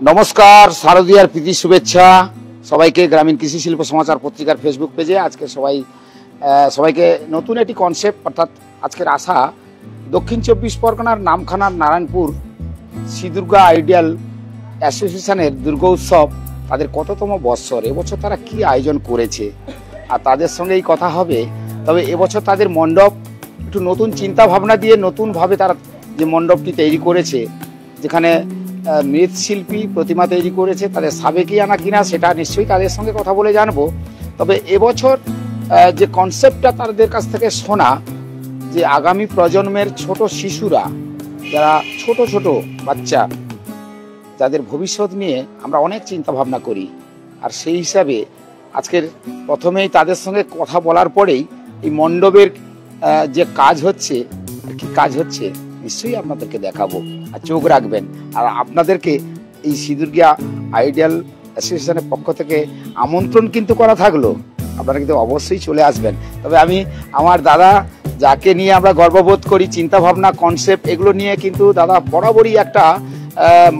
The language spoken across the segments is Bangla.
নমস্কার, শারদীয়ার প্রীতি শুভেচ্ছা সবাইকে। গ্রামীণ কৃষি শিল্প সমাচার পত্রিকার ফেসবুক পেজে আজকে সবাইকে নতুন একটি কনসেপ্ট, অর্থাৎ আজকের আশা দক্ষিণ 24 পরগনার নামখানার নারায়ণপুর শ্রী দুর্গা আইডিয়াল অ্যাসোসিয়েশনের দুর্গা উৎসব তাদের কততম বৎসর, এবছর তারা কি আয়োজন করেছে আর তাদের সঙ্গেই কথা হবে। তবে এবছর তাদের মণ্ডপ একটু নতুন চিন্তা ভাবনা দিয়ে নতুনভাবে তারা যে মণ্ডপটি তৈরি করেছে, যেখানে মৃৎশিল্পী প্রতিমা তৈরি করেছে, তাদের সাবেকি আনা কিনা সেটা নিশ্চয়ই তাদের সঙ্গে কথা বলে জানবো। তবে এবছর যে কনসেপ্টটা তাদের কাছ থেকে শোনা, যে আগামী প্রজন্মের ছোট শিশুরা, যারা ছোট ছোট বাচ্চা, যাদের ভবিষ্যৎ নিয়ে আমরা অনেক চিন্তা ভাবনা করি, আর সেই হিসাবে আজকের প্রথমেই তাদের সঙ্গে কথা বলার পরেই এই মণ্ডপের যে কাজ হচ্ছে, কি কাজ হচ্ছে নিশ্চয়ই আপনাদেরকে দেখাবো, আর চোখ রাখবেন। আর আপনাদেরকে এই শ্রী দুর্গা আইডিয়াল অ্যাসোসিয়েশনের পক্ষ থেকে আমন্ত্রণ কিন্তু করা থাকলো, আপনারা কিন্তু অবশ্যই চলে আসবেন। তবে আমি আমার দাদা, যাকে নিয়ে আমরা গর্ববোধ করি, চিন্তা ভাবনা কনসেপ্ট এগুলো নিয়ে কিন্তু দাদা বরাবরই একটা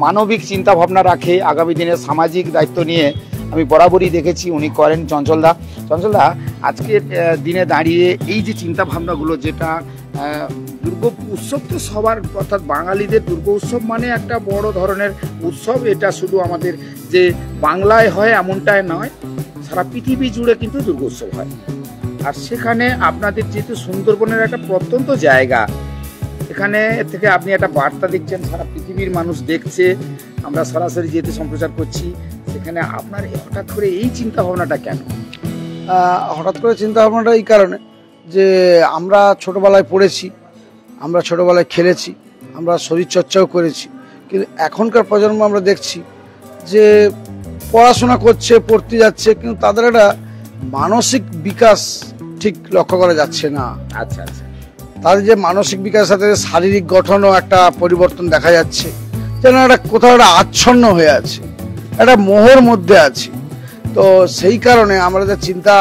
মানবিক চিন্তা ভাবনা রাখে, আগামী দিনে সামাজিক দায়িত্ব নিয়ে আমি বরাবরই দেখেছি উনি করেন। চঞ্চলদা, আজকের দিনে দাঁড়িয়ে এই যে চিন্তা ভাবনাগুলো, যেটা দুর্গা উৎসব তো সবার, অর্থাৎ বাঙালিদের দুর্গা উৎসব মানে একটা বড় ধরনের উৎসব। এটা শুধু আমাদের যে বাংলায় হয় এমনটাই নয়, সারা পৃথিবী জুড়ে কিন্তু দুর্গা উৎসব হয়। আর সেখানে আপনাদের যেহেতু সুন্দরবনের একটা প্রত্যন্ত জায়গা, এখানে থেকে আপনি একটা বার্তা দিচ্ছেন, সারা পৃথিবীর মানুষ দেখছে, আমরা সরাসরি যেহেতু সম্প্রচার করছি, সেখানে আপনার হঠাৎ করে এই চিন্তা ভাবনাটা কেন? হঠাৎ করে চিন্তা ভাবনাটা এই কারণে যে আমরা ছোটোবেলায় পড়েছি, আমরা ছোটোবেলায় খেলেছি, আমরা শরীরচর্চাও করেছি, কিন্তু এখনকার প্রজন্ম আমরা দেখছি যে পড়াশোনা করছে, পড়তে যাচ্ছে, কিন্তু তাদের একটা মানসিক বিকাশ ঠিক লক্ষ্য করা যাচ্ছে না। আচ্ছা আচ্ছা, তাদের যে মানসিক বিকাশের সাথে শারীরিক গঠনও একটা পরিবর্তন দেখা যাচ্ছে, যেন একটা কোথাও একটা আচ্ছন্ন হয়ে আছে, একটা মোহর মধ্যে আছে। তো সেই কারণে আমাদের চিন্তা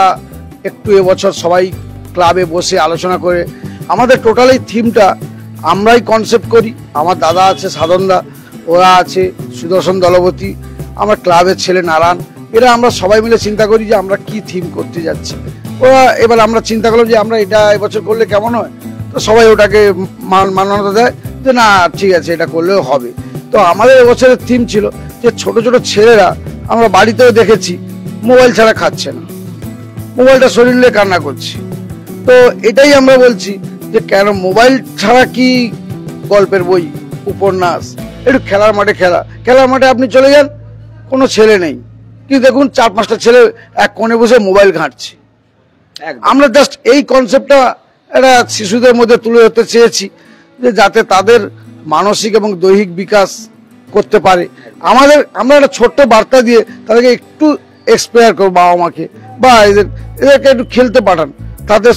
একটু এবছর সবাই ক্লাবে বসে আলোচনা করে, আমাদের টোটাল এই থিমটা আমরাই কনসেপ্ট করি। আমার দাদা আছে সাধনদা, ওরা আছে সুদর্শন দলবতী, আমার ক্লাবের ছেলে নারায়ণ, এরা আমরা সবাই মিলে চিন্তা করি যে আমরা কি থিম করতে যাচ্ছি। ওরা এবার আমরা চিন্তা করলাম যে আমরা এটা এবছর করলে কেমন হয়, তো সবাই ওটাকে মান্যতা দেয় যে না ঠিক আছে এটা করলেও হবে। তো আমাদের এবছরের থিম ছিল যে ছোট ছোট ছেলেরা, আমরা বাড়িতেও দেখেছি মোবাইল ছাড়া খাচ্ছে না, মোবাইলটা শরীর নিয়ে কান্না করছে। তো এটাই আমরা বলছি যে কেন মোবাইল ছাড়া কি গল্পের বই, উপন্যাস, একটু খেলার মাঠে খেলার মাঠে আপনি চলে যান, কোনো ছেলে নেই, কিন্তু দেখুন 4-5টা ছেলে এক কোণে বসে মোবাইল ঘাঁটছে। আমরা জাস্ট এই কনসেপ্টটা একটা শিশুদের মধ্যে তুলে ধরতে চেয়েছি, যে যাতে তাদের মানসিক এবং দৈহিক বিকাশ করতে পারে। আমরা একটা ছোট্ট বার্তা দিয়ে তাদেরকে একটু এক্সপায়ার করবো, বাবা মাকে বা এদেরকে একটু খেলতে পাঠান, তাদের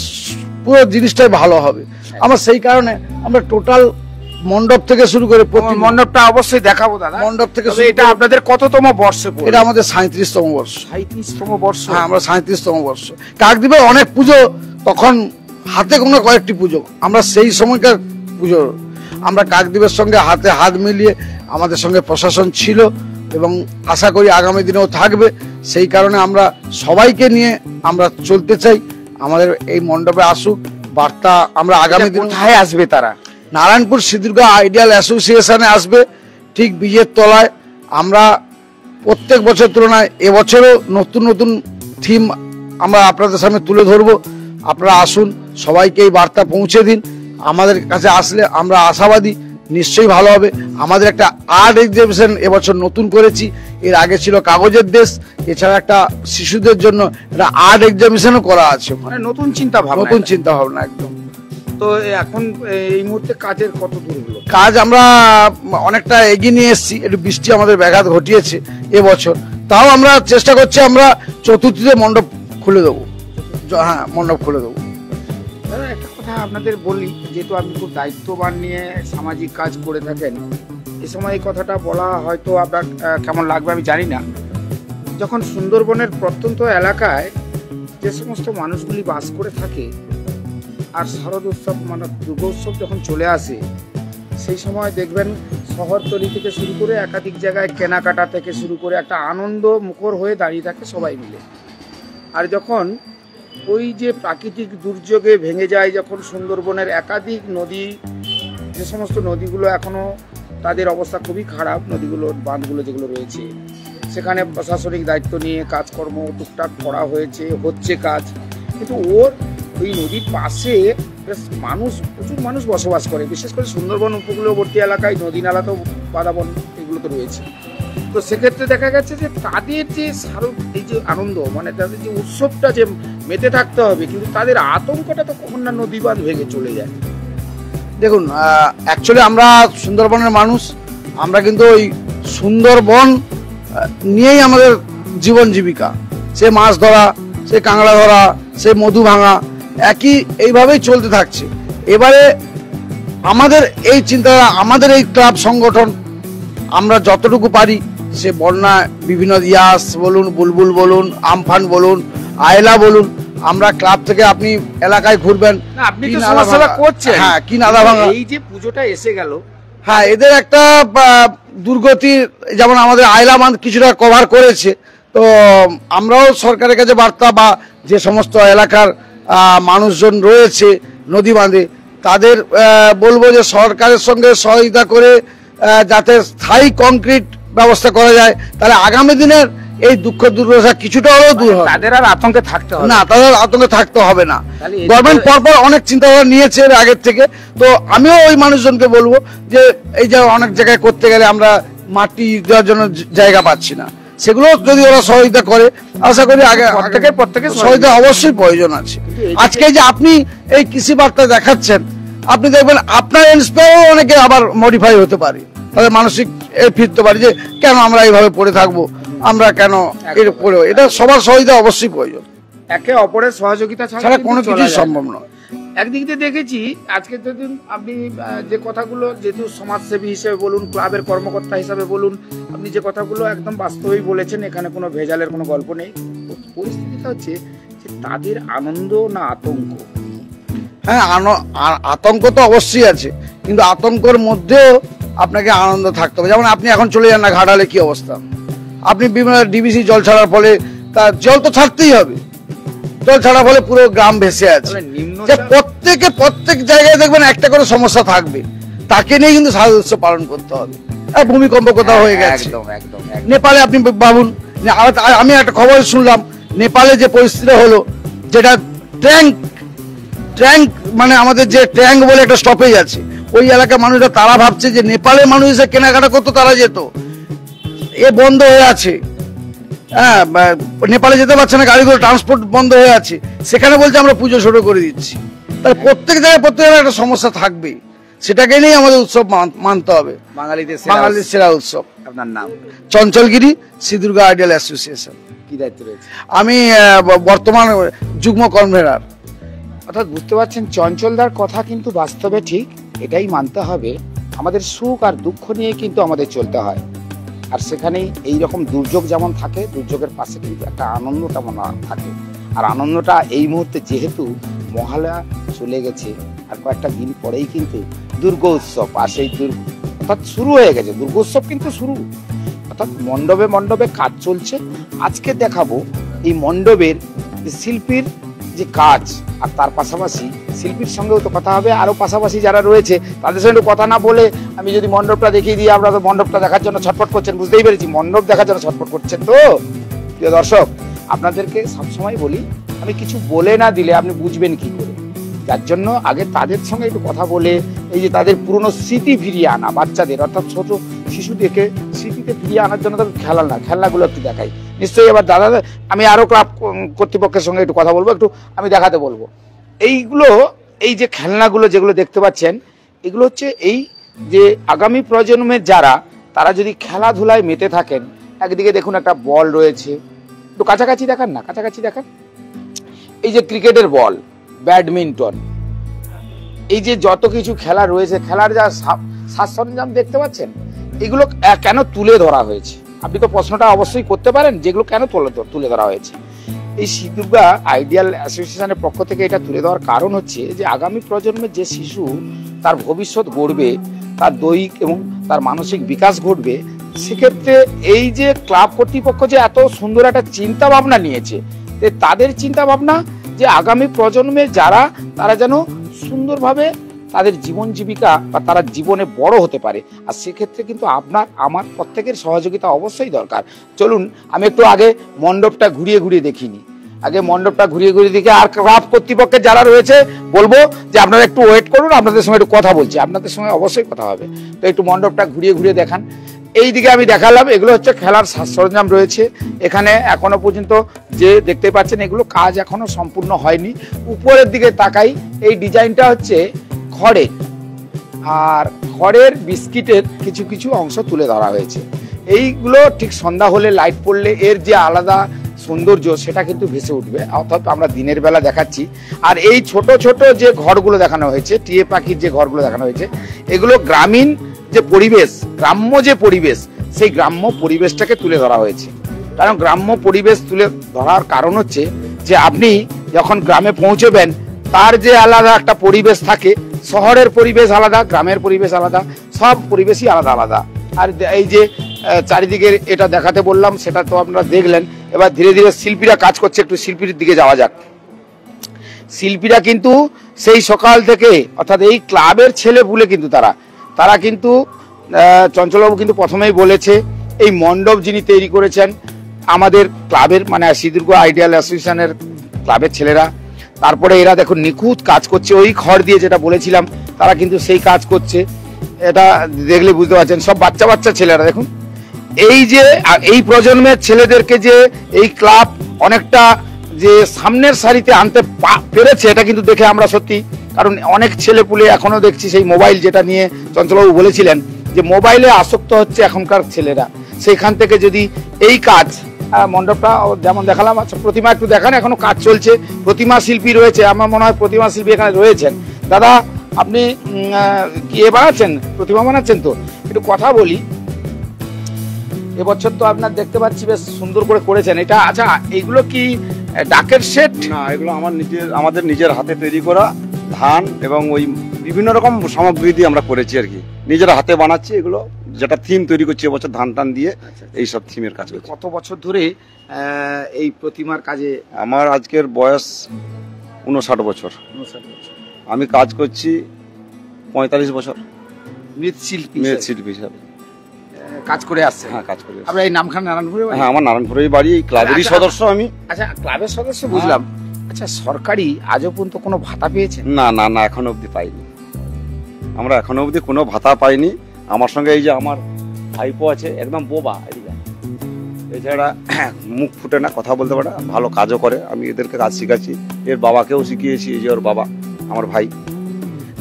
পুরো জিনিসটাই ভালো হবে। আমার সেই কারণে আমরা টোটাল মণ্ডপ থেকে শুরু করে, মণ্ডপটা অবশ্যই দেখাবো দাদা। মণ্ডপ থেকে এটা আপনাদের কততম বর্ষ? এটা আমাদের 37তম বর্ষ। 37তম বর্ষ? হ্যাঁ, আমরা 37তম বর্ষ। কাকদ্বীপে অনেক পুজো, তখন হাতে কোনো কয়েকটি পুজো, আমরা সেই সময়কার পুজো, আমরা কাকদ্বীপের সঙ্গে হাতে হাত মিলিয়ে, আমাদের সঙ্গে প্রশাসন ছিল এবং আশা করি আগামী দিনেও থাকবে। সেই কারণে আমরা সবাইকে নিয়ে আমরা চলতে চাই। আমাদের এই মণ্ডপে আসুক, বার্তা আমরা আগামী দিনে। কোথায় আসবে তারা? নারায়ণপুর শ্রী দুর্গা আইডিয়াল অ্যাসোসিয়েশনে আসবে, ঠিক বীজের তলায়। আমরা প্রত্যেক বছর তুলনায় এবছরও নতুন নতুন থিম আমরা আপনাদের সামনে তুলে ধরবো। আপনারা আসুন, সবাইকে এই বার্তা পৌঁছে দিন। আমাদের কাছে আসলে আমরা আশাবাদী নিশ্চয়ই ভালো হবে। আমাদের একটা আর্ট এক্সিবিশন এবছর নতুন করেছি, এর আগে ছিল কাগজের দেশ, এছাড়া একটা শিশুদের জন্য একটা আর্ট এক্সিবিশনও করা আছে। মানে নতুন চিন্তা ভাবনা একদম। তো এখন এই মুহূর্তে কাজের কত দূর হলো? কাজ আমরা অনেকটা এগিয়ে নিয়ে এসেছি, একটু বৃষ্টি আমাদের ব্যাঘাত ঘটিয়েছে এবছর, তাও আমরা চেষ্টা করছি আমরা চতুর্থীতে মণ্ডপ খুলে দেবো। হ্যাঁ, মণ্ডপ খুলে দেবো। একটা কথা আপনাদের বলি, যেহেতু আপনি খুব দায়িত্ববান নিয়ে সামাজিক কাজ করে থাকেন, এ সময় এই কথাটা বলা হয়তো আপনার কেমন লাগবে আমি জানি না। যখন সুন্দরবনের প্রত্যন্ত এলাকায় যে সমস্ত মানুষগুলি বাস করে থাকে, আর শারদ উৎসব মানে দুর্গোৎসব যখন চলে আসে, সেই সময় দেখবেন শহরতলি থেকে শুরু করে একাধিক জায়গায় কেনাকাটা থেকে শুরু করে একটা আনন্দ মুখর হয়ে দাঁড়িয়ে থাকে সবাই মিলে। আর যখন ওই যে প্রাকৃতিক দুর্যোগে ভেঙে যায়, যখন সুন্দরবনের একাধিক নদী, যে সমস্ত নদীগুলো এখনও তাদের অবস্থা খুবই খারাপ, নদীগুলোর বাঁধগুলো যেগুলো রয়েছে, সেখানে প্রশাসনিক দায়িত্ব নিয়ে কাজকর্ম টুকটাক করা হয়েছে, হচ্ছে কাজ, কিন্তু ওর ওই নদীর পাশে মানুষ, প্রচুর মানুষ বসবাস করে, বিশেষ করে সুন্দরবন উপকূলবর্তী এলাকায় নদী নালা তো বাদাবন এগুলো তো রয়েছে। তো সেক্ষেত্রে দেখা গেছে যে তাদের যে এই যে আনন্দ, মানে তাদের যে উৎসবটা যে মেতে থাকতে হবে, কিন্তু তাদের আতঙ্কটা তো কখন না নদী বাঁধ ভেঙে চলে যায়। দেখুন, অ্যাকচুয়ালি আমরা সুন্দরবনের মানুষ, আমরা কিন্তু ওই সুন্দরবন নিয়েই আমাদের জীবন জীবিকা, সে মাছ ধরা, সে কাঁকড়া ধরা, সে মধু ভাঙা, একই এইভাবেই চলতে থাকছে। এবারে আমাদের এই চিন্তাধারা, আমাদের এই ক্লাব সংগঠন, আমরা যতটুকু পারি, সে বন্যা বিভিন্ন ইয়াস বলুন, বুলবুল বলুন, আমফান বলুন, আয়লা বলুন, আমরা ক্লাব থেকে, আপনি এলাকায় ঘুরবেন, আপনি তো সমাজসেবা করছেন, হ্যাঁ, কি নাদা ভাঙা, এই যে পুজোটা এসে গেল, হ্যাঁ, এদের একটা দুর্গতি, যেমন আমাদের আয়লা বাঁধ কিছুটা কভার করেছে, তো আমরাও সরকারের কাছে বার্তা, বা যে সমস্ত এলাকার মানুষজন রয়েছে নদী বাঁধে, তাদের বলবো যে সরকারের সঙ্গে সহযোগিতা করে যাতে স্থায়ী কংক্রিট ব্যবস্থা করা যায়, তাহলে আগামী দিনের এই দুঃখ দুর্দশা কিছুটা হলেও দূর হবে। তাদের আর আতঙ্কে থাকতে হবে না, তাদের আতঙ্কে থাকতে হবে না। গভর্নমেন্ট পরপর অনেক চিন্তাধারা নিয়েছে আগের থেকে, তো আমিও ওই মানুষজনকে বলবো যে এই যে অনেক জায়গায় করতে গেলে আমরা মাটি দেওয়ার জন্য জায়গা পাচ্ছি না, সেগুলো যদি ওরা সহযোগিতা করে, আশা করি আগে প্রত্যেকের সহযোগিতা অবশ্যই প্রয়োজন আছে। আজকে যে আপনি এই কৃষি বার্তা দেখাচ্ছেন, আপনি দেখবেন আপনার ইন্সপায়ারও অনেকে আবার মডিফাই হতে পারে, তাদের মানসিক ফিরতে পারে যে কেন আমরা এইভাবে পড়ে থাকবো, আমরা কেন এর পড়ে, এটা সবার সহযোগিতা অবশ্যই প্রয়োজন, একে অপরের সহযোগিতা ছাড়া কোনো কিছুই সম্ভব নয়। একদিক দিয়ে দেখেছি আজকে যদি আপনি যে কথাগুলো, যেহেতু সমাজসেবী হিসেবে বলুন, ক্লাবের কর্মকর্তা হিসেবে বলুন, আপনি যে কথাগুলো একদম বাস্তবেই বলেছেন, এখানে কোনো ভেজালের কোনো গল্প নেই। পরিস্থিতিটা হচ্ছে যে তাদের আনন্দ না আতঙ্ক? হ্যাঁ, আতঙ্ক তো অবশ্যই আছে, কিন্তু আতঙ্কের মধ্যেও আপনাকে আনন্দ থাকতে হবে। যেমন আপনি এখন চলে যান না ঘাটালে, কি অবস্থা, আপনি বিভিন্ন ডিবিসি জল ছাড়ার ফলে, তার জল তো ছাড়তেই হবে, জল ছাড়ার ফলে পুরো গ্রাম ভেসে আছে। প্রত্যেক জায়গায় দেখবেন একটা করে সমস্যা থাকবে, তাকে নিয়ে কিন্তু সারা উৎসব পালন করতে হবে। ভূমিকম্প কোথাও হয়ে গেছে, নেপালে আপনি ভাবুন, আমি একটা খবর শুনলাম, নেপালে যে পরিস্থিতি হলো, যেটা ট্যাঙ্ক মানে আমাদের যে ট্যাঙ্ক বলে একটা স্টপেজ আছে, ওই এলাকার মানুষরা তারা ভাবছে যে নেপালের মানুষ এসে কেনাকাটা করতো, তারা যেত, এ বন্ধ হয়ে আছে। হ্যাঁ, নেপালে যেতে পারছে না, গাড়িগুলো ট্রান্সপোর্ট বন্ধ হয়ে আছে, সেখানে বলছে আমরা পুজো শুরু করে দিচ্ছি। তাহলে প্রত্যেক জায়গায় একটা সমস্যা থাকবে, সেটাকে নিয়ে আমাদের উৎসব মানতে হবে। বাঙালিদের সেরা উৎসব। আপনার নাম? চঞ্চলগিরি শ্রী দুর্গা আইডিয়াল অ্যাসোসিয়েশন। কি দায়িত্ব রয়েছে? আমি বর্তমান যুগ্ম কনভেনার। অর্থাৎ বুঝতে পারছেন, চঞ্চলদার কথা কিন্তু বাস্তবে ঠিক, এটাই মানতে হবে, আমাদের সুখ আর দুঃখ নিয়ে কিন্তু আমাদের চলতে হয়। আর সেখানেই এইরকম দুর্যোগ যেমন থাকে, দুর্যোগের পাশে কিন্তু একটা আনন্দ তেমন থাকে। আর আনন্দটা এই মুহূর্তে যেহেতু মহালয়া চলে গেছে, আর কয়েকটা দিন পরেই কিন্তু দুর্গোৎসব, আর সেই অর্থাৎ শুরু হয়ে গেছে দুর্গোৎসব, কিন্তু শুরু, অর্থাৎ মণ্ডপে মণ্ডপে কাজ চলছে। আজকে দেখাবো এই মণ্ডপের শিল্পীর যে কাজ, আর তার পাশাপাশি শিল্পীর সঙ্গেও তো কথা হবে, আরও পাশাপাশি যারা রয়েছে তাদের সঙ্গে কথা না বলে আমি যদি মণ্ডপটা দেখিয়ে দিই, আপনারা তো মণ্ডপটা দেখার জন্য ছটফট করছেন, বুঝতেই পেরেছি মণ্ডপ দেখার জন্য ছটফট করছেন। তো প্রিয় দর্শক, আপনাদেরকে সবসময় বলি, আমি কিছু বলে না দিলে আপনি বুঝবেন কি করে, যার জন্য আগে তাদের সঙ্গে একটু কথা বলে, এই যে তাদের পুরনো স্মৃতি ফিরিয়ে আনা, বাচ্চাদের অর্থাৎ ছোট শিশুদেরকে স্মৃতিতে ফিরিয়ে আনার জন্য তাদের খেলনাগুলো একটু দেখাই। নিশ্চয়ই এবার দাদা, আমি আরও ক্লাব কর্তৃপক্ষের সঙ্গে একটু কথা বলবো, একটু আমি দেখাতে বলবো। এইগুলো, এই যে খেলনাগুলো যেগুলো দেখতে পাচ্ছেন, এগুলো হচ্ছে এই যে আগামী প্রজন্মের যারা, তারা যদি খেলাধুলায় মেতে থাকেন। একদিকে দেখুন একটা বল রয়েছে, একটু কাছাকাছি দেখান না, কাছাকাছি দেখান, এই যে ক্রিকেটের বল, ব্যাডমিন্টন, এই যে যত কিছু খেলা রয়েছে, খেলার যা সাজ সরঞ্জাম দেখতে পাচ্ছেন, এগুলো কেন তুলে ধরা হয়েছে? আপনি তো প্রশ্নটা অবশ্যই করতে পারেন, যেগুলো কেন তুলে ধরা হয়েছে। এই শ্রী দুর্গা আইডিয়াল অ্যাসোসিয়েশনের পক্ষ থেকে এটা তুলে দেওয়ার কারণ হচ্ছে যে আগামী প্রজন্মের যে শিশু তার ভবিষ্যৎ গড়বে, তার দৈহিক এবং তার মানসিক বিকাশ ঘটবে। সেক্ষেত্রে এই যে ক্লাব কর্তৃপক্ষ যে এত সুন্দর একটা চিন্তা ভাবনা নিয়েছে, তাদের চিন্তা ভাবনা যে আগামী প্রজন্মে যারা তারা যেন সুন্দরভাবে তাদের জীবন জীবিকা বা তারা জীবনে বড় হতে পারে। আর সেক্ষেত্রে কিন্তু আপনার আমার প্রত্যেকের সহযোগিতা অবশ্যই দরকার। চলুন আমি একটু আগে মণ্ডপটা ঘুরিয়ে ঘুরিয়ে দেখিনি, আগে মণ্ডপটা ঘুরিয়ে ঘুরিয়ে দেখে, আর ক্লাব কর্তৃপক্ষের যারা রয়েছে বলবো যে আপনারা একটু ওয়েট করুন, আপনাদের সঙ্গে একটু কথা বলছি, আপনাদের সঙ্গে অবশ্যই কথা হবে। তো একটু মণ্ডপটা ঘুরিয়ে ঘুরিয়ে দেখান। এই দিকে আমি দেখালাম, এগুলো হচ্ছে খেলার সরঞ্জাম রয়েছে এখানে। এখনো পর্যন্ত যে দেখতে পাচ্ছেন এগুলো কাজ এখনো সম্পূর্ণ হয়নি। উপরের দিকে তাকাই, এই ডিজাইনটা হচ্ছে খড়ের, আর খড়ের বিস্কিটের কিছু কিছু অংশ তুলে ধরা হয়েছে। এইগুলো ঠিক সন্ধ্যা হলে লাইট পড়লে এর যে আলাদা সৌন্দর্য সেটা কিন্তু ভেসে উঠবে, অর্থাৎ আমরা দিনের বেলা দেখাচ্ছি। আর এই ছোট ছোট যে ঘরগুলো দেখানো হয়েছে, টিয়ে পাখির যে ঘরগুলো দেখানো হয়েছে, এগুলো গ্রামীণ যে পরিবেশ, গ্রাম্য যে পরিবেশ, সেই গ্রাম্য পরিবেশটাকে তুলে ধরা হয়েছে। কারণ গ্রাম্য পরিবেশ তুলে ধরার কারণ হচ্ছে যে আপনি যখন গ্রামে পৌঁছবেন তার যে আলাদা একটা পরিবেশ থাকে, শহরের পরিবেশ আলাদা, গ্রামের পরিবেশ আলাদা, সব পরিবেশই আলাদা আলাদা। আর এই যে চারিদিকে এটা দেখাতে বললাম সেটা তো আপনারা দেখলেন। এবার ধীরে ধীরে শিল্পীরা কাজ করছে, একটু শিল্পীর দিকে যাওয়া যাক। শিল্পীরা কিন্তু সেই সকাল থেকে, অর্থাৎ এই ক্লাবের ছেলে পুলে কিন্তু তারা কিন্তু চঞ্চলবাবু কিন্তু প্রথমেই বলেছে এই মণ্ডপ যিনি তৈরি করেছেন আমাদের ক্লাবের মানে সিদ্ধিরগড় আইডিয়াল অ্যাসোসিয়েশনের ক্লাবের ছেলেরা। তারপরে এরা দেখুন নিখুঁত কাজ করছে, ওই খড় দিয়ে যেটা বলেছিলাম তারা কিন্তু সেই কাজ করছে। এটা দেখলে বুঝতে পারছেন, সব বাচ্চা বাচ্চা ছেলেরা। দেখুন এই যে এই প্রজন্মের ছেলেদেরকে যে এই ক্লাব অনেকটা যে সামনের সারিতে আনতে পেরেছে, এটা কিন্তু দেখে আমরা সত্যি, কারণ অনেক ছেলে পুলে এখনো দেখছি সেই মোবাইল, যেটা নিয়ে চঞ্চলবাবু বলেছিলেন যে মোবাইলে আসক্ত হচ্ছে এখনকার ছেলেরা। সেইখান থেকে যদি এই কাজ, মণ্ডপটা যেমন দেখালাম, আচ্ছা প্রতিমা একটু দেখান, এখনো কাজ চলছে, প্রতিমা শিল্পী রয়েছে, আমার মনে হয় প্রতিমা শিল্পী এখানে রয়েছেন। দাদা আপনি কি এ বানাচ্ছেন, প্রতিমা বানাচ্ছেন? তো একটু কথা বলি, এবছর তো আপনার দেখতে পাচ্ছি বেশ সুন্দর করে করেছেন এটা। আচ্ছা এইগুলো কি ডাকের সেট? না, এগুলো আমাদের নিজের হাতে তৈরি করা ধান এবং ওই বিভিন্ন রকম সামগ্রী দিয়ে আমরা করেছি আর কি, নিজের হাতে বানাচ্ছি। এগুলো যেটা থিম তৈরি করছি এবছর ধান টান দিয়ে, এইসব থিমের কাজ করছি। কত বছর ধরে এই প্রতিমার কাজে? আমার আজকের বয়স 59 বছর। আমি কাজ করছি 45 বছর মৃৎশিল্পী হিসাবে কাজ করে আসছে। হ্যাঁ, কাজ করে। আপনার এই নামখানা নারায়ণপুরে? হ্যাঁ, আমার নারায়ণপুরেই বাড়ি, এই ক্লাবেরই সদস্য আমি। আচ্ছা ক্লাবের সদস্য, বুঝলাম। আচ্ছা সরকারি আজও পর্যন্ত কোনো ভাতা পেয়েছেন? না না না, এখনো অবধি পাইনি, আমরা এখনো অবধি কোনো ভাতা পাইনি। আমার সঙ্গে এই যে আমার ভাইপো আছে, একদম বোবা, এছাড়া মুখ ফুটে না, কথা বলতে পারে না, ভালো কাজও করে। আমি এদেরকে কাজ শিখাচ্ছি, এর বাবাকেও শিখিয়েছি, এই যে ওর বাবা আমার ভাই।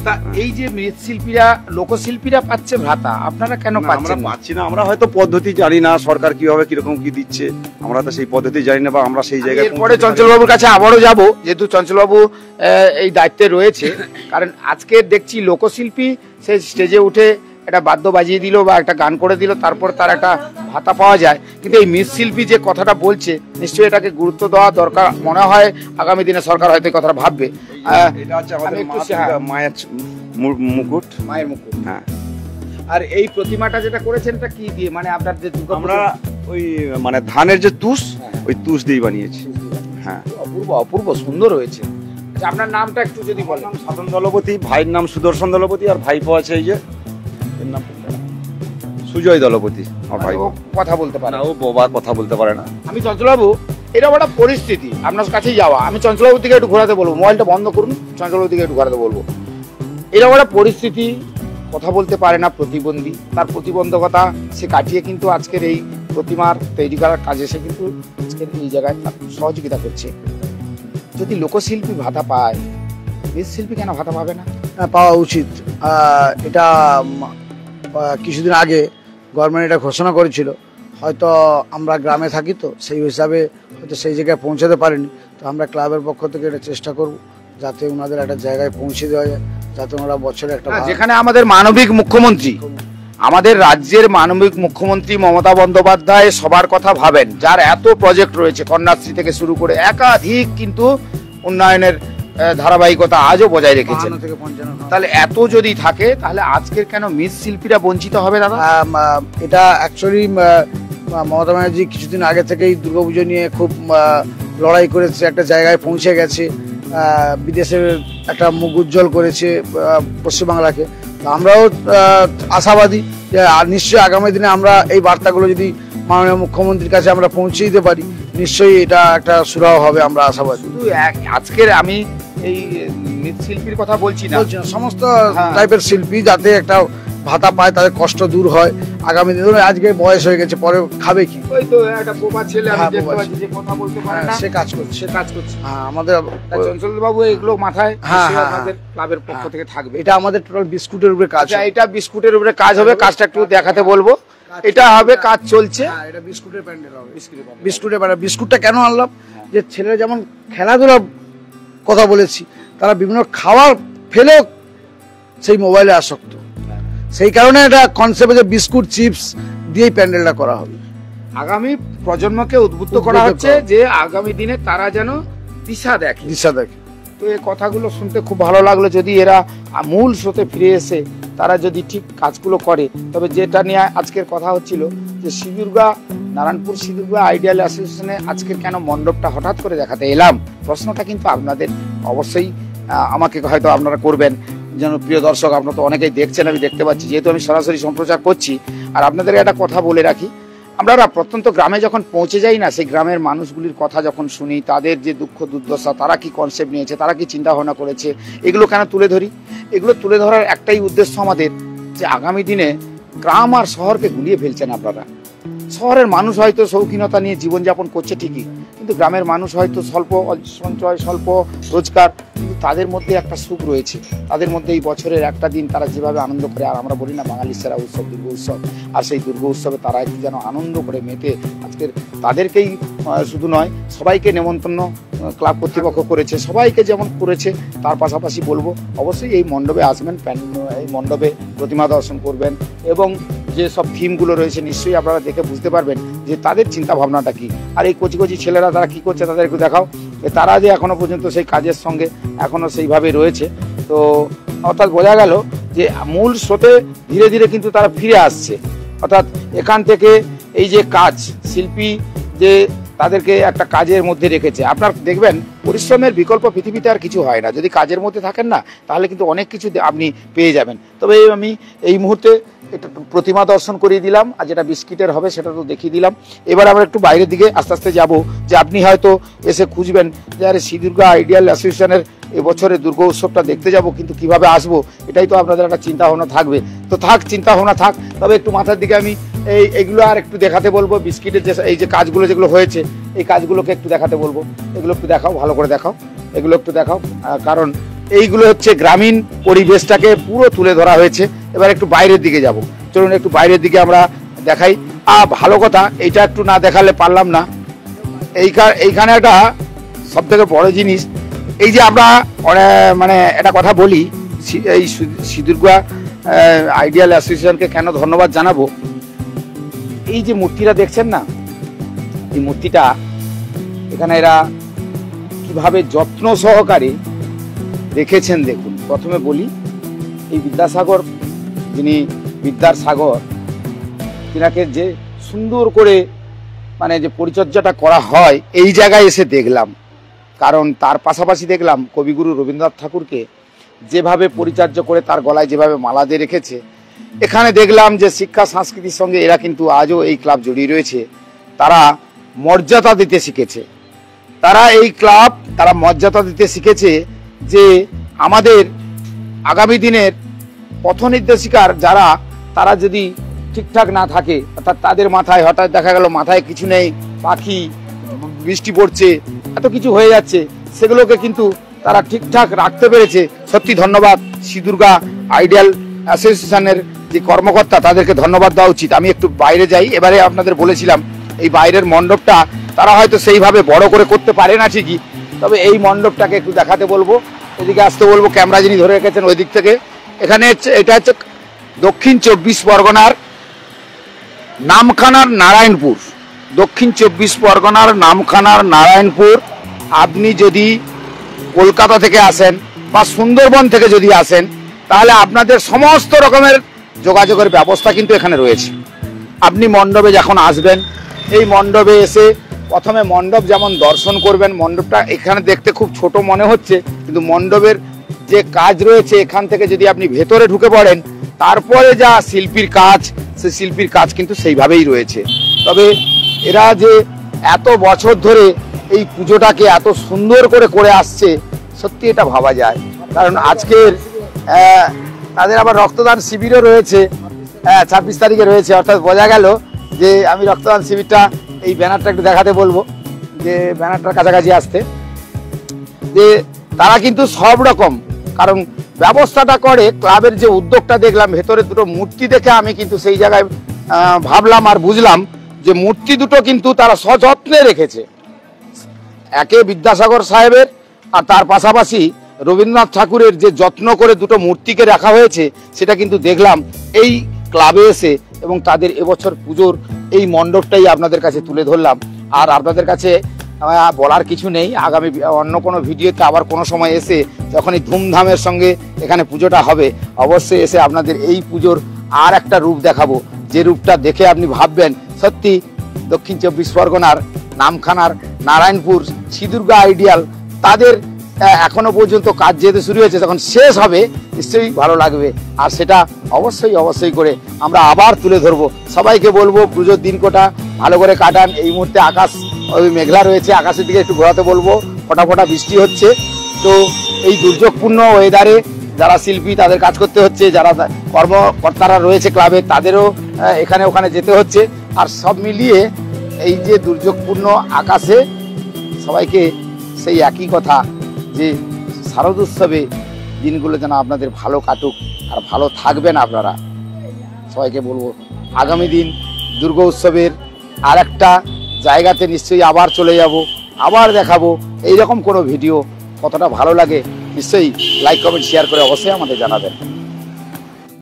তা এই যে মৃৎশিল্পীরা, লোকশিল্পীরা পাচ্ছে ভাতা, আপনারা কেন পাচ্ছেন? পাচ্ছি না, আমরা হয়তো পদ্ধতি জানি না, সরকার কিভাবে কিরকম কি দিচ্ছে, আমরা তো সেই পদ্ধতি জানি না, বা আমরা সেই জায়গায়। এরপরে চঞ্চলবাবুর কাছে আবারও যাব, যেহেতু চঞ্চলবাবু এই দায়িত্বে রয়েছে। কারণ আজকে দেখছি লোকশিল্পী সে স্টেজে উঠে একটা বাদ্য বাজিয়ে দিল বা একটা গান করে দিল, তারপর তার একটা ভাতা পাওয়া যায়। কিন্তু এই মৃৎশিল্পী যে কথাটা বলছে, নিশ্চয়ই এটাকে গুরুত্ব দেওয়া দরকার মনে হয়। আগামী দিনে সরকার হয়তো এই কথাটা ভাববে। এটা হচ্ছে আমাদের মায়ের মুকুট, মায়ের মুকুট। হ্যাঁ। আর এই প্রতিমাটা যেটা করেছেন এটা কি দিয়ে, মানে আপনার যে আমরা ওই মানে ধানের যে তুষ, ওই তুষ দিয়ে বানিয়েছি। হ্যাঁ, অপূর্ব অপূর্ব সুন্দর হয়েছে। আচ্ছা আপনার নামটা একটু যদি বলেন? সাধন দলপতি, ভাইয়ের নাম সুদর্শন দলপতি, আর ভাইপো আছে এই যে সুজয় দলপতি। আমার ভাই কথা বলতে পারে না, ও বাবা কথা বলতে পারে না। আমি চঞ্চলবাবু, এটা একটা পরিস্থিতি, আপনার কাছেই যাওয়া, আমি চঞ্চলবাবুর দিকে একটু ঘোরাতে বলবো, মোবাইলটা বন্ধ করুন, চঞ্চলবাবুর দিকে একটু ঘোরাতে বলবো। এরকম একটা পরিস্থিতি, কথা বলতে পারে না, প্রতিবন্ধী, তার প্রতিবন্ধকতা সে কাটিয়ে কিন্তু আজকের এই প্রতিমার তৈরি করার কাজে সে কিন্তু আজকের এই জায়গায় সহযোগিতা করছে। যদি লোকশিল্পী ভাতা পায়, মৃৎশিল্পী কেন ভাতা পাবে না? পাওয়া উচিত। এটা কিছুদিন আগে গভর্নমেন্ট এটা ঘোষণা করেছিল, হয়তো আমরা গ্রামে থাকি তো সেই হিসাবে হয়তো সেই জায়গায় পৌঁছাতে পারিনি। তো আমরা ক্লাবের পক্ষ থেকে এটা চেষ্টা করব যাতে ওনাদের একটা জায়গায় পৌঁছে দেওয়া যায়, যাতে ওনারা বছরে একটা, যেখানে আমাদের মানবিক মুখ্যমন্ত্রী, আমাদের রাজ্যের মানবিক মুখ্যমন্ত্রী মমতা বন্দ্যোপাধ্যায় সবার কথা ভাবেন, যার এত প্রজেক্ট রয়েছে, কন্যাশ্রী থেকে শুরু করে একাধিক কিন্তু উন্নয়নের ধারাবাহিকতা আজও বজায় রেখেছেন। 52 থেকে 55। তাহলে এত যদি থাকে তাহলে আজকের কেন মৃৎশিল্পীরা বঞ্চিত হবে দাদা? এটা অ্যাকচুয়ালি মমতা ব্যানার্জি কিছুদিন আগে থেকেই দুর্গাপুজো নিয়ে খুব লড়াই করেছে, একটা জায়গায় পৌঁছে গেছে, বিদেশের একটা মুখ উজ্জ্বল করেছে পশ্চিমবাংলাকে। আমরাও আশাবাদী যে নিশ্চয়ই আগামী দিনে আমরা এই বার্তাগুলো যদি মাননীয় মুখ্যমন্ত্রীর কাছে আমরা পৌঁছে দিতে পারি, নিশ্চয়ই এটা একটা সুরাহ হবে, আমরা আশাবাদী। শুধু আজকের আমি এই মৃৎশিল্পীর কথা বলছি না, সমস্ত টাইপের শিল্পী যাতে একটা ভাতা পায়, তাদের কষ্ট দূর হয়। আগামী দিনে ধরুন আজকে বয়স হয়ে গেছে, পরে খাবে কি? ওই তো একটা বোবা ছেলে আমি দেখতে পাচ্ছি যে কথা বলতে পারে না, সে কাজ করছে, হ্যাঁ। আমাদের চঞ্চল বাবু এগুলো মাথায় আমাদের ক্লাবের পক্ষ থেকে থাকবে। এটা আমাদের টোটাল বিস্কুটের উপরে কাজ। এটা বিস্কুটের উপরে কাজ হবে, কাজটা একটু দেখাতে বলবো। এটা হবে, কাজ চলছে। এটা বিস্কুটের প্যান্ডেল হবে, বিস্কুটের প্যান্ডেল। বিস্কুটটা কেন আনলাম, যে ছেলেরা যেমন খেলাধুলার কথা বলেছি, তারা বিভিন্ন খাবার ফেলেও সেই মোবাইলে আসক্ত, সেই কারণে এটা কনসেপ্টে যে বিস্কুট চিপস দিয়েই প্যান্ডেলটা করা হবে। আগামী প্রজন্মকে উদ্বুদ্ধ করা হচ্ছে যে আগামী দিনে তারা যেন দিশা দেখে। তো এই কথাগুলো শুনতে খুব ভালো লাগলো। যদি এরা মূল স্রোতে ফিরে এসে তারা যদি ঠিক কাজগুলো করে, তবে যেটা নিয়ে আজকের কথা হচ্ছিল যে শ্রীদুর্গা নারায়ণপুর শ্রীদুর্গা আইডিয়াল অ্যাসোসিয়েশনে আজকের কেন মণ্ডপটা হঠাৎ করে দেখাতে এলাম, প্রশ্নটা কিন্তু আপনাদের অবশ্যই আমাকে হয়তো আপনারা করবেন। যেন প্রিয় দর্শক, আপনারা তো অনেকেই দেখছেন, আমি দেখতে পাচ্ছি, যেহেতু আমি সরাসরি সম্প্রচার করছি। আর আপনাদের একটা কথা বলে রাখি, আমরা প্রত্যন্ত গ্রামে যখন পৌঁছে যাই না, সেই গ্রামের মানুষগুলির কথা যখন শুনি, তাদের যে দুঃখ দুর্দশা, তারা কি কনসেপ্ট নিয়েছে, তারা কি চিন্তা ভাবনা করেছে, এগুলো কেন তুলে ধরি? এগুলো তুলে ধরার একটাই উদ্দেশ্য আমাদের, যে আগামী দিনে গ্রাম আর শহরকে গুলিয়ে ফেলছেন আপনারা। শহরের মানুষ হয়তো শৌখিনতা নিয়ে জীবনযাপন করছে ঠিকই, কিন্তু গ্রামের মানুষ হয়তো স্বল্প সঞ্চয়, স্বল্প রোজগার, কিন্তু তাদের মধ্যে একটা সুখ রয়েছে। তাদের মধ্যে এই বছরের একটা দিন তারা যেভাবে আনন্দ করে, আর আমরা বলি না বাঙালির সেরা উৎসব দুর্গা উৎসব, আর সেই দুর্গা উৎসবে তারা একটু যেন আনন্দ করে মেতে আজকের তাদেরকেই শুধু নয়, সবাইকে নেমন্তন্ন ক্লাব কর্তৃপক্ষ করেছে, সবাইকে যেমন করেছে। তার পাশাপাশি বলবো অবশ্যই এই মণ্ডপে আসবেন, এই মণ্ডপে প্রতিমা দর্শন করবেন, এবং যে সব থিমগুলো রয়েছে নিশ্চয়ই আপনারা দেখে বুঝতে পারবেন যে তাদের চিন্তা ভাবনাটা কি। আর এই কচি কচি ছেলেরা তারা কি করছে তাদের একটু দেখাও, তারা যে এখনো পর্যন্ত সেই কাজের সঙ্গে এখনো সেইভাবে রয়েছে। তো অর্থাৎ বোঝা গেল যে মূল স্রোতে ধীরে ধীরে কিন্তু তারা ফিরে আসছে। অর্থাৎ এখান থেকে এই যে কাজ, শিল্পী যে তাদেরকে একটা কাজের মধ্যে রেখেছে। আপনার দেখবেন পরিশ্রমের বিকল্প পৃথিবীতে আর কিছু হয় না। যদি কাজের মধ্যে থাকেন না, তাহলে কিন্তু অনেক কিছু আপনি পেয়ে যাবেন। তবে আমি এই মুহূর্তে এটা প্রতিমা দর্শন করিয়ে দিলাম, আর যেটা বিস্কিটের হবে সেটা তো দেখিয়ে দিলাম। এবার আমরা একটু বাইরের দিকে আস্তে আস্তে যাব, যে আপনি হয়তো এসে খুঁজবেন যে আরে শ্রীদুর্গা আইডিয়াল অ্যাসোসিয়েশনের এবছরের দুর্গা উৎসবটা দেখতে যাব, কিন্তু কিভাবে আসবো, এটাই তো আপনাদের একটা চিন্তা ভাবনা থাকবে। তো থাক, চিন্তা ভাবনা থাক, তবে একটু মাথার দিকে আমি এইগুলো আর একটু দেখাতে বলবো। বিস্কিটের যে এই যে কাজগুলো যেগুলো হয়েছে, এই কাজগুলোকে একটু দেখাতে বলবো। এগুলো একটু দেখাও, ভালো করে দেখাও, এগুলো একটু দেখাও, কারণ এইগুলো হচ্ছে গ্রামীণ পরিবেশটাকে পুরো তুলে ধরা হয়েছে। এবার একটু বাইরের দিকে যাব, চলুন একটু বাইরের দিকে আমরা দেখাই। ভালো কথা, এইটা একটু না দেখালে পারলাম না। এইখানে একটা সব থেকে বড় জিনিস, এই যে আমরা মানে একটা কথা বলি, এই শ্রীদুর্গা আইডিয়াল অ্যাসোসিয়েশনকে কেন ধন্যবাদ জানাবো। এই যে মূর্তিটা দেখছেন না, এই মূর্তিটা এখানে এরা কিভাবে যত্ন সহকারে রেখেছেন দেখুন। প্রথমে বলি, এই বিদ্যাসাগর, যিনি বিদ্যার সাগর, তিনাকে যে সুন্দর করে মানে যে পরিচর্যাটা করা হয়, এই জায়গায় এসে দেখলাম। কারণ তার পাশাপাশি দেখলাম কবিগুরু রবীন্দ্রনাথ ঠাকুরকে যেভাবে পরিচর্যা করে তার গলায় যেভাবে মালা দিয়ে রেখেছে। এখানে দেখলাম যে শিক্ষা সংস্কৃতির সঙ্গে এরা কিন্তু আজও এই ক্লাব জড়িয়ে রয়েছে। তারা মর্যাদা দিতে শিখেছে, তারা এই ক্লাব তারা মর্যাদা দিতে শিখেছে যে আমাদের আগামী দিনের পথ নির্দেশিকার যারা, তারা যদি ঠিকঠাক না থাকে, অর্থাৎ তাদের মাথায় হঠাৎ দেখা গেল মাথায় কিছু নেই, পাখি, বৃষ্টি পড়ছে, এত কিছু হয়ে যাচ্ছে, সেগুলোকে কিন্তু তারা ঠিকঠাক রাখতে পেরেছে। সত্যি ধন্যবাদ শ্রীদুর্গা আইডিয়াল অ্যাসোসিয়েশনের যে কর্মকর্তা, তাদেরকে ধন্যবাদ দেওয়া উচিত। আমি একটু বাইরে যাই। এবারে আপনাদের বলেছিলাম এই বাইরের মণ্ডপটা তারা হয়তো সেইভাবে বড় করে করতে পারে না ঠিকই, তবে এই মণ্ডপটাকে একটু দেখাতে বলবো, এদিকে আসতে বলবো, ক্যামেরা যিনি ধরে রেখেছেন ওই দিক থেকে। এখানে এটা হচ্ছে দক্ষিণ 24 পরগনার নামখানার নারায়ণপুর, দক্ষিণ 24 পরগনার নামখানার নারায়ণপুর। আপনি যদি কলকাতা থেকে আসেন বা সুন্দরবন থেকে যদি আসেন, তাহলে আপনাদের সমস্ত রকমের যোগাযোগের ব্যবস্থা কিন্তু এখানে রয়েছে। আপনি মণ্ডপে যখন আসবেন, এই মণ্ডপে এসে প্রথমে মণ্ডপ যেমন দর্শন করবেন, মণ্ডপটা এখানে দেখতে খুব ছোট মনে হচ্ছে, কিন্তু মণ্ডপের যে কাজ রয়েছে এখান থেকে যদি আপনি ভেতরে ঢুকে পড়েন, তারপরে যা শিল্পীর কাজ, সেই শিল্পীর কাজ কিন্তু সেইভাবেই রয়েছে। তবে এরা যে এত বছর ধরে এই পুজোটাকে এত সুন্দর করে আসছে, সত্যি এটা ভাবা যায়। কারণ আজকের তাদের আবার রক্তদান শিবিরও রয়েছে, 26 তারিখে রয়েছে, অর্থাৎ বোঝা গেল যে আমি রক্তদান শিবিরটা, এই ব্যানারটা একটু দেখাতে বলবো, যে ব্যানারটার কাছাকাছি আসতে, যে তারা কিন্তু সব রকম, কারণ ব্যবস্থাটা করে ক্লাবের যে উদ্যোগটা দেখলাম, ভেতরে দুটো মূর্তি দেখে আমি কিন্তু সেই জায়গায় ভাবলাম আর বুঝলাম যে মূর্তি দুটো কিন্তু তারা সযত্নে রেখেছে। একে বিদ্যাসাগর সাহেবের, আর তার পাশাপাশি রবীন্দ্রনাথ ঠাকুরের যে যত্ন করে দুটো মূর্তিকে রাখা হয়েছে, সেটা কিন্তু দেখলাম এই ক্লাবে এসে, এবং তাদের এবছর পুজোর এই মণ্ডপটাই আপনাদের কাছে তুলে ধরলাম। আর আপনাদের কাছে বলার কিছু নেই, আগামী অন্য কোনো ভিডিওতে আবার কোনো সময় এসে যখনই ধুমধামের সঙ্গে এখানে পুজোটা হবে, অবশ্যই এসে আপনাদের এই পুজোর আর একটা রূপ দেখাবো, যে রূপটা দেখে আপনি ভাববেন সত্যি দক্ষিণ 24 পরগনার নামখানার নারায়ণপুর শ্রীদুর্গা আইডিয়াল, তাদের এখনো পর্যন্ত কাজ যেতে শুরু হয়েছে, যখন শেষ হবে নিশ্চয়ই ভালো লাগবে। আর সেটা অবশ্যই করে আমরা আবার তুলে ধরবো। সবাইকে বলবো পুজোর দিন কোটা ভালো করে কাটান। এই মুহূর্তে আকাশ ওই মেঘলা রয়েছে, আকাশের দিকে একটু ঘোরাতে বলবো, ফোটা বৃষ্টি হচ্ছে। তো এই দুর্যোগপূর্ণ ওয়েদারে যারা শিল্পী তাদের কাজ করতে হচ্ছে, যারা কর্মকর্তারা রয়েছে ক্লাবে তাদেরও এখানে ওখানে যেতে হচ্ছে। আর সব মিলিয়ে এই যে দুর্যোগপূর্ণ আকাশে সবাইকে সেই একই কথা, যে শারদোৎসবে দিনগুলো যেন আপনাদের ভালো কাটুক আর ভালো থাকবেন আপনারা। সবাইকে বলবো আগামী দিন দুর্গা উৎসবের আর একটা জায়গাতে নিশ্চয়ই আবার চলে যাব, আবার দেখাবো এইরকম কোনো ভিডিও। কতটা ভালো লাগে নিশ্চয়ই লাইক কমেন্ট শেয়ার করে অবশ্যই আমাদের জানাবেন।